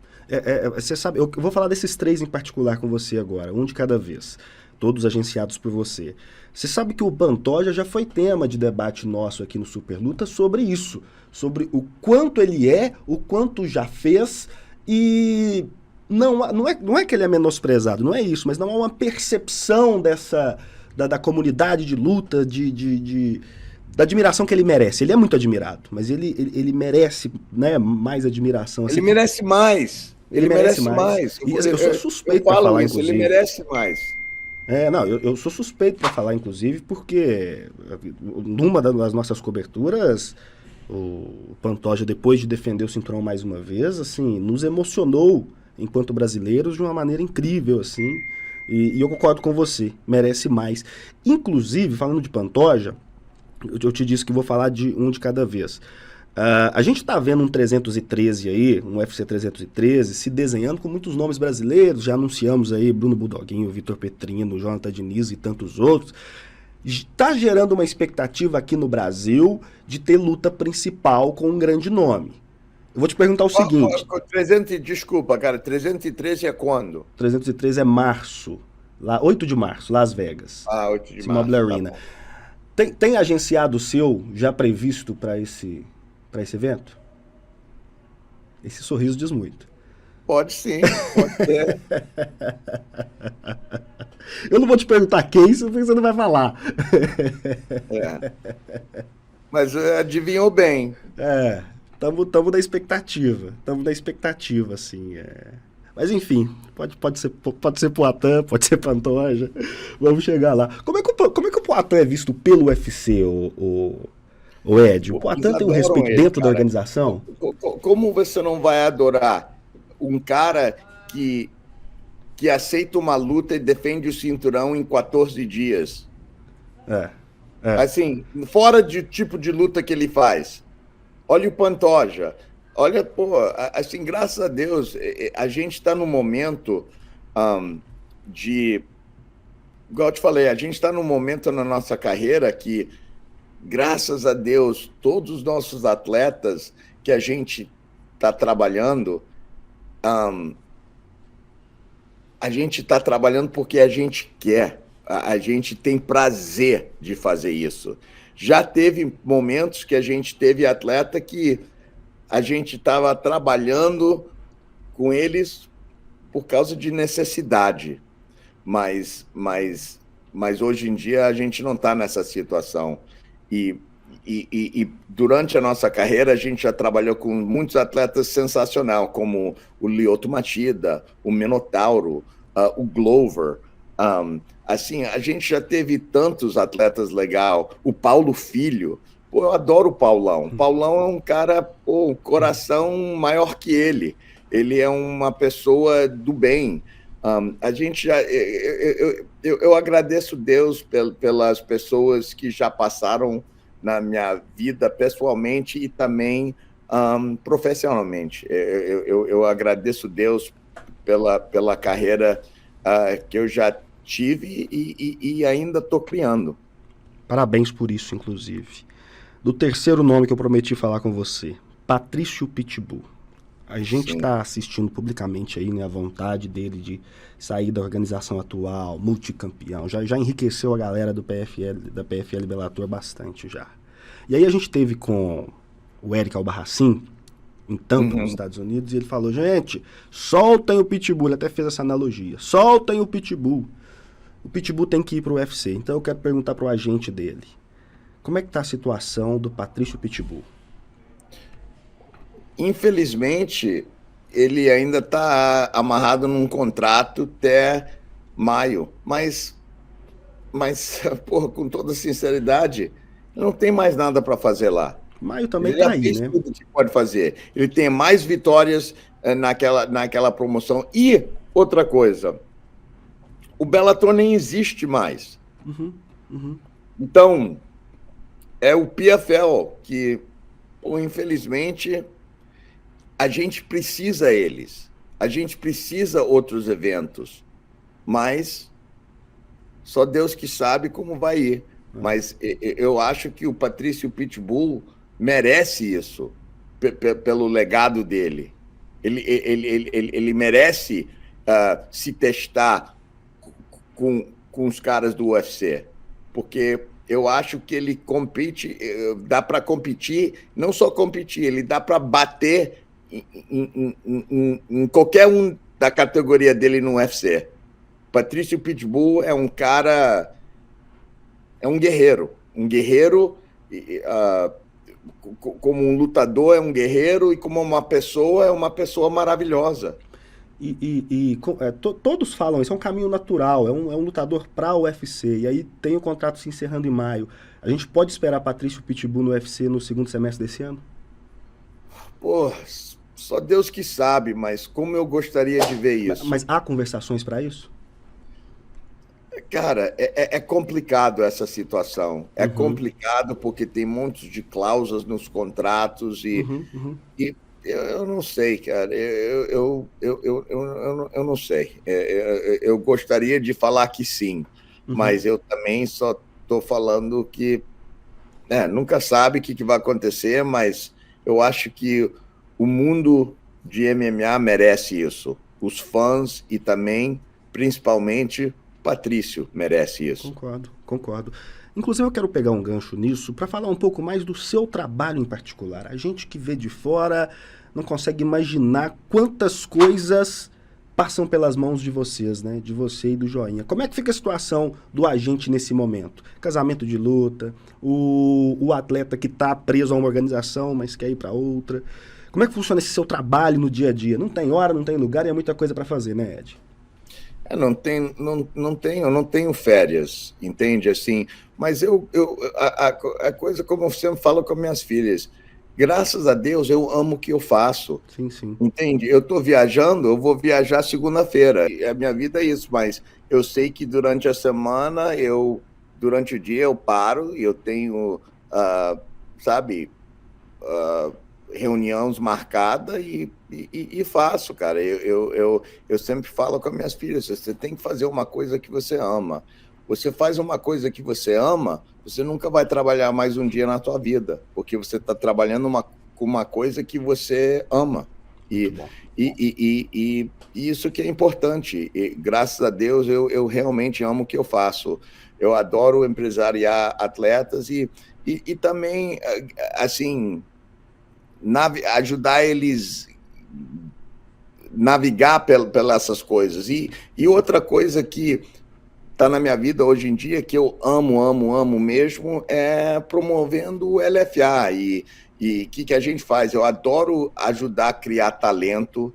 Você sabe, eu vou falar desses 3 em particular com você agora, um de cada vez. todos agenciados por você. Você sabe que o Pantoja já foi tema de debate nosso aqui no Superluta sobre isso, sobre o quanto ele é, o quanto já fez, e não é que ele é menosprezado, não é isso, mas não há uma percepção da comunidade de luta, da admiração que ele merece. Ele é muito admirado, mas ele merece, né, mais admiração. Assim, ele merece mais. Ele merece mais. Eu sou suspeito para falar, isso, inclusive. Ele merece mais. Eu sou suspeito para falar, inclusive, porque numa das nossas coberturas, o Pantoja, depois de defender o cinturão mais uma vez, assim, nos emocionou enquanto brasileiros de uma maneira incrível, assim, e eu concordo com você, merece mais. Inclusive, falando de Pantoja, eu te disse que vou falar de um de cada vez. A gente tá vendo um 313 aí, um UFC 313, se desenhando com muitos nomes brasileiros, já anunciamos aí Bruno Budoguinho, Vitor Petrino, Jonathan Diniz e tantos outros. Tá gerando uma expectativa aqui no Brasil de ter luta principal com um grande nome. Eu vou te perguntar o seguinte... Desculpa, cara, 313 é quando? 313 é março, 8 de março, Las Vegas. 8 de T-Mobile março. Arena. Tem agenciado seu já previsto para esse evento? Esse sorriso diz muito. Pode sim, pode ser. Eu não vou te perguntar quem, porque você não vai falar. Mas adivinhou bem. Estamos na expectativa. Estamos na expectativa, assim. Mas enfim, pode ser Poatan, pode ser Pantoja. Vamos chegar lá. Como é que o Poatan é visto pelo UFC, o Ed? O Poatan tem um respeito dentro da organização? Como você não vai adorar um cara que aceita uma luta e defende o cinturão em 14 dias? Assim, fora de tipo de luta que ele faz. Olha o Pantoja. Olha, assim, graças a Deus, a gente está num momento igual eu te falei, a gente está num momento na nossa carreira que, graças a Deus, todos os nossos atletas que a gente está trabalhando, a gente está trabalhando porque a gente quer, a gente tem prazer de fazer isso. Já teve momentos que a gente teve atleta que a gente estava trabalhando com eles por causa de necessidade, mas hoje em dia a gente não está nessa situação. E durante a nossa carreira a gente já trabalhou com muitos atletas sensacionais, como o Lyoto Machida, o Minotauro, o Glover. Assim, a gente já teve tantos atletas legais, o Paulo Filho. Eu adoro o Paulão. O Paulão é um cara, um coração maior que ele. Ele é uma pessoa do bem. A gente já... Eu agradeço Deus pelas pessoas que já passaram na minha vida pessoalmente e também profissionalmente. Eu agradeço Deus pela carreira que eu já tive e ainda estou criando. Parabéns por isso, inclusive. Do terceiro nome que eu prometi falar com você, Patrício Pitbull. A gente está assistindo publicamente aí, né, a vontade dele de sair da organização atual, multicampeão. Já enriqueceu a galera da PFL Bellator bastante já. E aí a gente teve com o Eric Albarracin, em Tampa, nos Estados Unidos, e ele falou, gente, soltem o Pitbull. Ele até fez essa analogia. Soltem o Pitbull. O Pitbull tem que ir para o UFC. Então eu quero perguntar para o agente dele. Como é que está a situação do Patrício Pitbull? Infelizmente, ele ainda está amarrado num contrato até maio. Mas porra, com toda sinceridade, não tem mais nada para fazer lá. Maio também está aí, né? Tudo que pode fazer. Ele tem mais vitórias naquela promoção. E outra coisa, o Bellator nem existe mais. Então... é o PFL que, infelizmente, a gente precisa eles. A gente precisa outros eventos. Mas só Deus que sabe como vai ir. Mas eu acho que o Patrício Pitbull merece isso, pelo legado dele. Ele merece se testar com os caras do UFC, porque eu acho que ele compete, dá para competir, não só competir, ele dá para bater em qualquer um da categoria dele no UFC. Patrício Pitbull é um cara, é um guerreiro, como um lutador é um guerreiro e como uma pessoa é uma pessoa maravilhosa. Todos falam isso, é um caminho natural, é um lutador para o UFC, e aí tem o contrato se encerrando em maio. A gente pode esperar Patrício Pitbull no UFC no segundo semestre desse ano? Pô, só Deus que sabe, mas como eu gostaria de ver isso. Mas há conversações para isso? Cara, é complicado essa situação. É complicado porque tem montes de cláusulas nos contratos e eu não sei, cara. Eu não sei. Eu gostaria de falar que sim, mas eu também só estou falando que nunca sabe o que vai acontecer, mas eu acho que o mundo de MMA merece isso. Os fãs e também, principalmente, Patrício merece isso. Concordo. Inclusive, eu quero pegar um gancho nisso para falar um pouco mais do seu trabalho em particular. A gente que vê de fora não consegue imaginar quantas coisas passam pelas mãos de vocês, né? De você e do Joinha. Como é que fica a situação do agente nesse momento? Casamento de luta, o atleta que está preso a uma organização, mas quer ir para outra. Como é que funciona esse seu trabalho no dia a dia? Não tem hora, não tem lugar e é muita coisa para fazer, né, Ed? Eu não tenho férias, entende? Assim, mas a coisa, como eu sempre falo com minhas filhas, graças a Deus eu amo o que eu faço. Sim. Entende? Eu estou viajando, eu vou viajar segunda-feira. A minha vida é isso, mas eu sei que durante a semana, durante o dia eu paro e eu tenho, reuniões marcadas e faço, cara. Eu sempre falo com as minhas filhas, você tem que fazer uma coisa que você ama. Você faz uma coisa que você ama, você nunca vai trabalhar mais um dia na tua vida, porque você está trabalhando com uma coisa que você ama. E isso que é importante. E, graças a Deus, eu realmente amo o que eu faço. Eu adoro empresariar atletas e também, assim, ajudar eles navegar pelas essas coisas. E outra coisa que está na minha vida hoje em dia, que eu amo mesmo, é promovendo o LFA. E o que a gente faz? Eu adoro ajudar a criar talento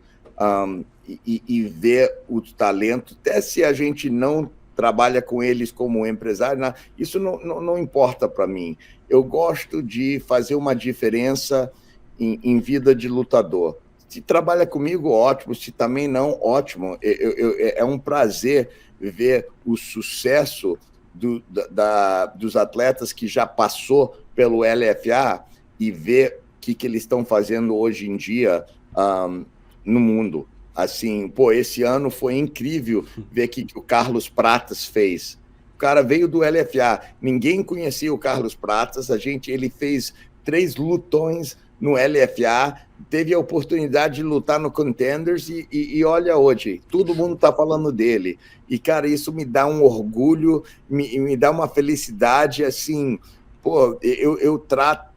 e ver o talento, até se a gente não trabalha com eles como empresário, isso não importa para mim. Eu gosto de fazer uma diferença em vida de lutador. Se trabalha comigo, ótimo. Se também não, ótimo. É um prazer ver o sucesso dos atletas que já passou pelo LFA e ver o que eles estão fazendo hoje em dia no mundo. Assim, esse ano foi incrível ver o que o Carlos Pratas fez. O cara veio do LFA, ninguém conhecia o Carlos Pratas, ele fez 3 lutões no LFA, teve a oportunidade de lutar no Contenders e olha hoje, todo mundo está falando dele. E, cara, isso me dá um orgulho, me dá uma felicidade, assim, eu trato,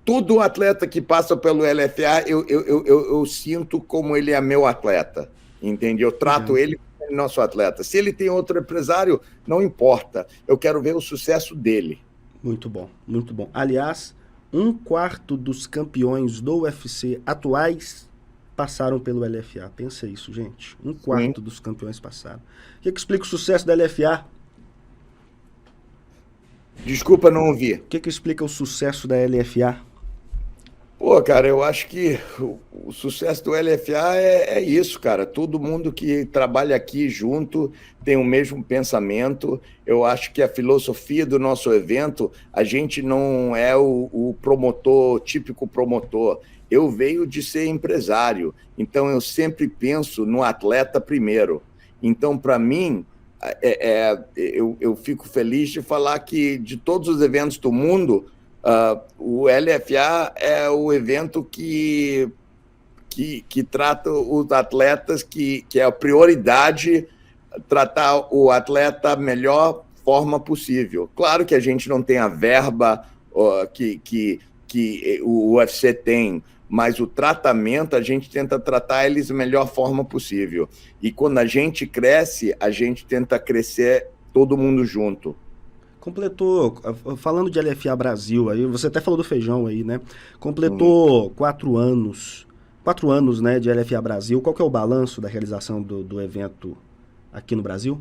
todo atleta que passa pelo LFA, eu sinto como ele é meu atleta, entende? Eu trato ele como nosso atleta. Se ele tem outro empresário, não importa, eu quero ver o sucesso dele. Muito bom. Aliás, 1/4 dos campeões do UFC atuais passaram pelo LFA. Pensa isso, gente. 1/4 dos campeões passaram. O que explica o sucesso da LFA? Desculpa, não ouvi. O que explica o sucesso da LFA? Cara, eu acho que o sucesso do LFA é isso, cara. Todo mundo que trabalha aqui junto tem o mesmo pensamento. Eu acho que a filosofia do nosso evento, a gente não é o promotor, típico promotor. Eu venho de ser empresário, então eu sempre penso no atleta primeiro. Então, para mim, eu fico feliz de falar que de todos os eventos do mundo, o LFA é o evento que trata os atletas, que é a prioridade tratar o atleta da melhor forma possível. Claro que a gente não tem a verba que o UFC tem, mas o tratamento, a gente tenta tratar eles da melhor forma possível. E quando a gente cresce, a gente tenta crescer todo mundo junto. Completou, falando de LFA Brasil, aí você até falou do Feijão aí, né? Completou 4 anos, né, de LFA Brasil. Qual que é o balanço da realização do evento aqui no Brasil?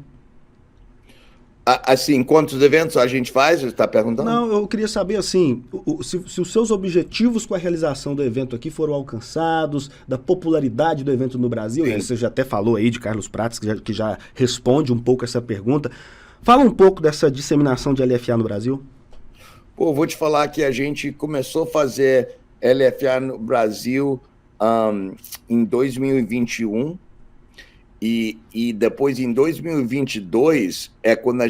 Assim, quantos eventos a gente faz? Você está perguntando? Não, eu queria saber, assim, se os seus objetivos com a realização do evento aqui foram alcançados, da popularidade do evento no Brasil. Né? Você já até falou aí de Carlos Prates, que já responde um pouco essa pergunta. Fala um pouco dessa disseminação de LFA no Brasil. Pô, vou te falar que a gente começou a fazer LFA no Brasil em 2021. E depois, em 2022, é quando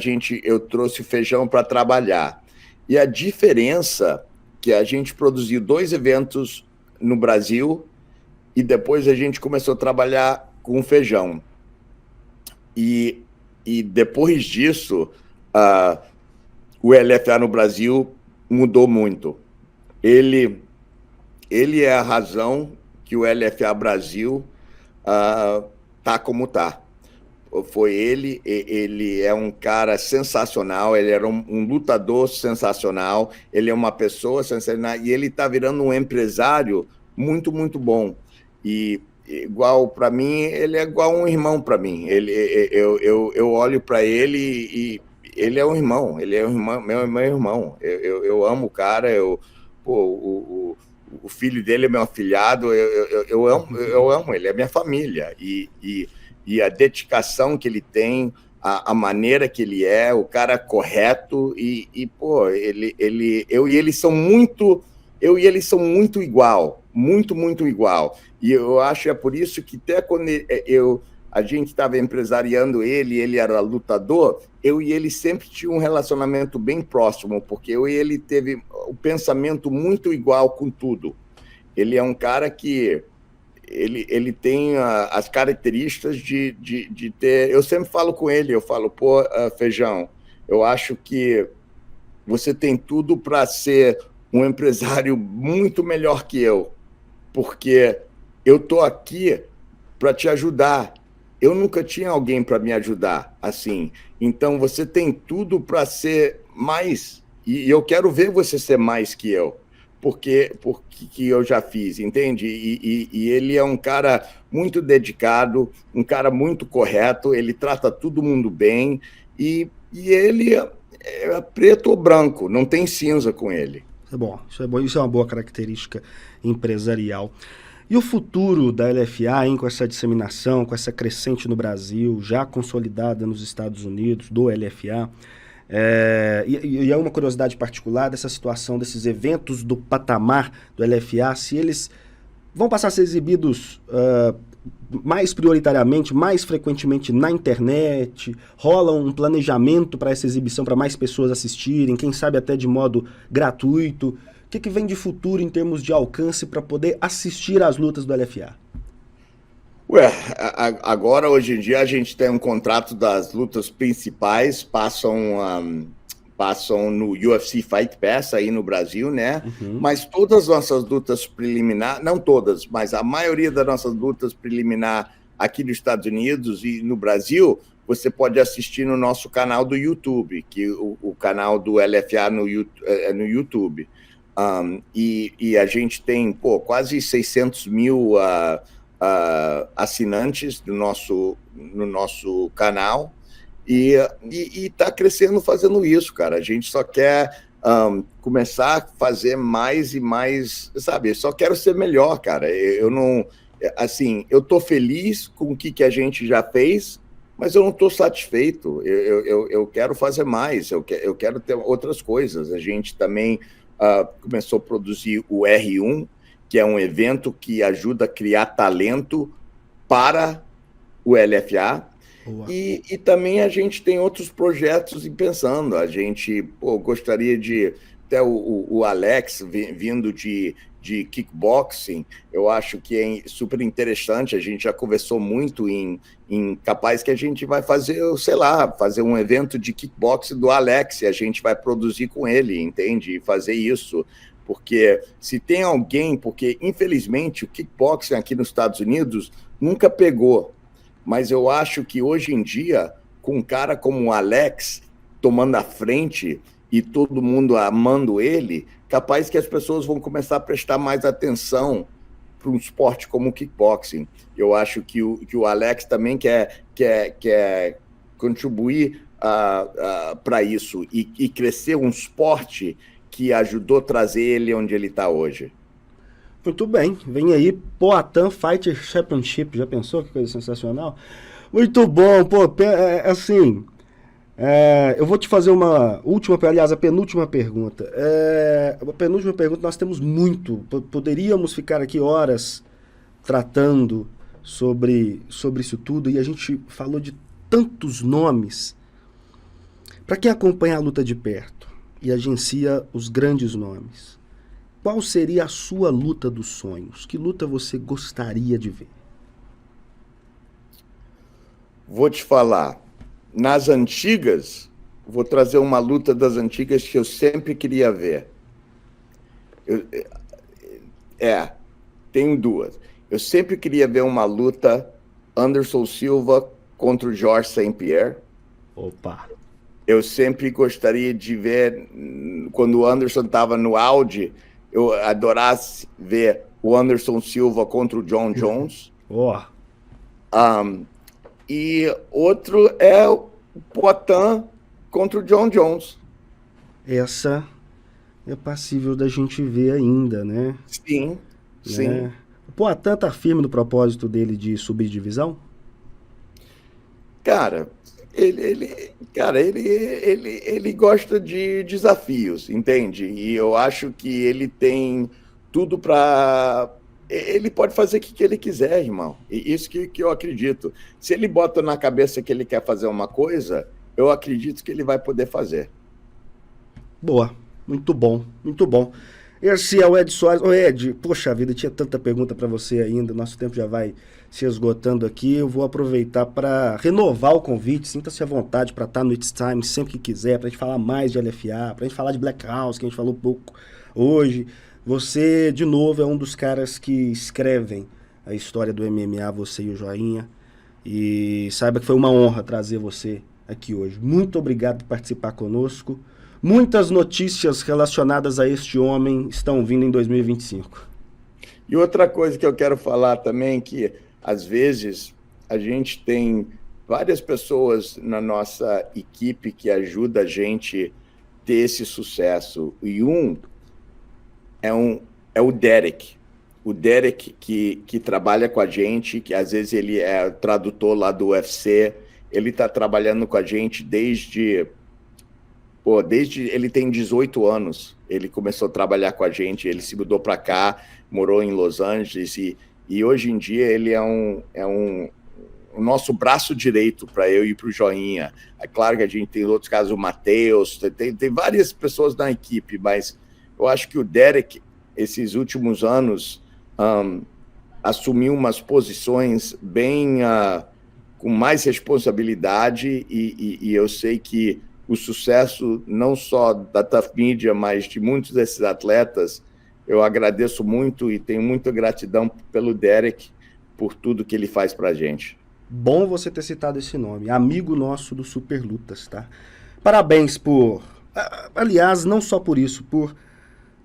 eu trouxe o Feijão para trabalhar. E a diferença que a gente produziu 2 eventos no Brasil e depois a gente começou a trabalhar com o Feijão. E depois disso, o LFA no Brasil mudou muito. Ele é a razão que o LFA Brasil tá como tá. Foi ele é um cara sensacional, ele era um lutador sensacional, ele é uma pessoa sensacional e ele tá virando um empresário muito, muito bom. E igual para mim, ele é igual um irmão para mim. Eu olho para ele e ele é um irmão, meu irmão. Eu amo o cara, o filho dele é meu afilhado, eu amo ele, é minha família. E a dedicação que ele tem, a maneira que ele é, o cara correto, eu e ele são muito igual, muito igual. E eu acho é por isso que até quando a gente estava empresariando ele era lutador, eu e ele sempre tinha um relacionamento bem próximo, porque eu e ele teve o pensamento muito igual com tudo. Ele é um cara que ele tem as características de ter... Eu sempre falo com ele, eu falo, Feijão, eu acho que você tem tudo para ser um empresário muito melhor que eu, porque eu estou aqui para te ajudar. Eu nunca tinha alguém para me ajudar assim. Então, você tem tudo para ser mais. E eu quero ver você ser mais que eu, porque eu já fiz, entende? E ele é um cara muito dedicado, um cara muito correto, ele trata todo mundo bem, e ele é preto ou branco, não tem cinza com ele. Isso é bom, isso é uma boa característica empresarial. E o futuro da LFA, hein, com essa disseminação, com essa crescente no Brasil, já consolidada nos Estados Unidos, do LFA, e é uma curiosidade particular dessa situação, desses eventos do patamar do LFA, se eles vão passar a ser exibidos mais prioritariamente, mais frequentemente na internet, rola um planejamento para essa exibição, para mais pessoas assistirem, quem sabe até de modo gratuito. O que vem de futuro em termos de alcance para poder assistir às lutas do LFA? Agora, hoje em dia, a gente tem um contrato das lutas principais, passam no UFC Fight Pass aí no Brasil, né? Uhum. Mas todas as nossas lutas preliminares, não todas, mas a maioria das nossas lutas preliminares aqui nos Estados Unidos e no Brasil, você pode assistir no nosso canal do YouTube, que o canal do LFA no YouTube. E a gente tem quase 600 mil assinantes no nosso canal e está crescendo fazendo isso, cara. A gente só quer começar a fazer mais e mais, sabe? Eu só quero ser melhor, cara. Eu não, assim, eu tô feliz com o que a gente já fez, mas eu não estou satisfeito. Eu quero fazer mais. Eu quero ter outras coisas. A gente também começou a produzir o R1, que é um evento que ajuda a criar talento para o LFA. E também a gente tem outros projetos pensando. A gente gostaria de... Até o Alex, vindo de de kickboxing, eu acho que é super interessante. A gente já conversou muito em capaz que a gente vai fazer, sei lá, fazer um evento de kickboxing do Alex, e a gente vai produzir com ele, entende? E fazer isso, porque se tem alguém, porque infelizmente o kickboxing aqui nos Estados Unidos nunca pegou, mas eu acho que hoje em dia, com um cara como o Alex tomando a frente e todo mundo amando ele, capaz que as pessoas vão começar a prestar mais atenção para um esporte como o kickboxing. Eu acho que o Alex também quer contribuir para isso e crescer um esporte que ajudou a trazer ele onde ele está hoje. Muito bem, vem aí Poatan Fighter Championship, já pensou? Que coisa sensacional? Muito bom, pô, assim, eu vou te fazer uma última, aliás, a penúltima pergunta. A penúltima pergunta, nós temos muito, poderíamos ficar aqui horas tratando sobre isso tudo, e a gente falou de tantos nomes. Para quem acompanha a luta de perto e agencia os grandes nomes, qual seria a sua luta dos sonhos? Que luta você gostaria de ver? Vou te falar, nas antigas, vou trazer uma luta das antigas que eu sempre queria ver. Tenho duas. Eu sempre queria ver uma luta Anderson Silva contra o Georges St-Pierre. Opa! Eu sempre gostaria de ver, quando o Anderson estava no auge, eu adorasse ver o Anderson Silva contra o John Jones. E outro é o Poatan contra o John Jones. Essa é passível da gente ver ainda, né? Sim, sim. O Poatan tá firme no propósito dele de subir divisão? Cara, ele gosta de desafios, entende? E eu acho que ele tem tudo para... Ele pode fazer o que ele quiser, irmão. E isso que eu acredito. Se ele bota na cabeça que ele quer fazer uma coisa, eu acredito que ele vai poder fazer. Boa. Muito bom. Muito bom. Esse é o Ed Soares. Ô Ed, poxa vida, tinha tanta pergunta para você ainda. Nosso tempo já vai se esgotando aqui. Eu vou aproveitar para renovar o convite. Sinta-se à vontade para estar no It's Time sempre que quiser, para a gente falar mais de LFA, para a gente falar de Black House, que a gente falou pouco hoje. Você, de novo, é um dos caras que escrevem a história do MMA, você e o Joinha. E saiba que foi uma honra trazer você aqui hoje. Muito obrigado por participar conosco. Muitas notícias relacionadas a este homem estão vindo em 2025. E outra coisa que eu quero falar também, que às vezes a gente tem várias pessoas na nossa equipe que ajudam a gente a ter esse sucesso. E é o Derek. O Derek que trabalha com a gente, que às vezes ele é tradutor lá do UFC, ele está trabalhando com a gente desde ele tem 18 anos, ele começou a trabalhar com a gente, ele se mudou para cá, morou em Los Angeles e hoje em dia ele é o nosso braço direito para eu e para o Joinha. É claro que a gente tem outros casos, o Matheus, tem várias pessoas na equipe, mas eu acho que o Derek, esses últimos anos, assumiu umas posições bem com mais responsabilidade e eu sei que o sucesso não só da Tough Media, mas de muitos desses atletas, eu agradeço muito e tenho muita gratidão pelo Derek, por tudo que ele faz pra gente. Bom você ter citado esse nome, amigo nosso do Super Lutas, tá? Parabéns por... Aliás, não só por isso, por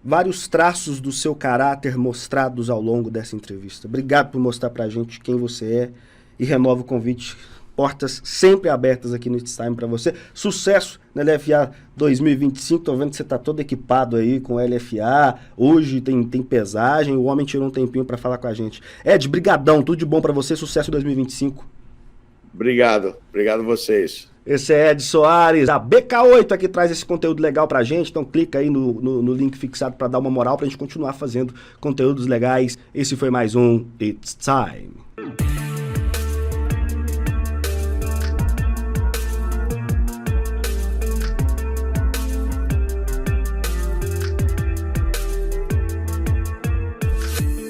vários traços do seu caráter mostrados ao longo dessa entrevista. Obrigado por mostrar pra gente quem você é e renovo o convite. Portas sempre abertas aqui no It's Time para você. Sucesso na LFA 2025. Tô vendo que você tá todo equipado aí com LFA. Hoje tem pesagem. O homem tirou um tempinho para falar com a gente. Ed, brigadão. Tudo de bom para você. Sucesso em 2025. Obrigado. Obrigado a vocês. Esse é Ed Soares, a BK8, aqui traz esse conteúdo legal pra gente. Então clica aí no link fixado para dar uma moral pra gente continuar fazendo conteúdos legais. Esse foi mais um It's Time.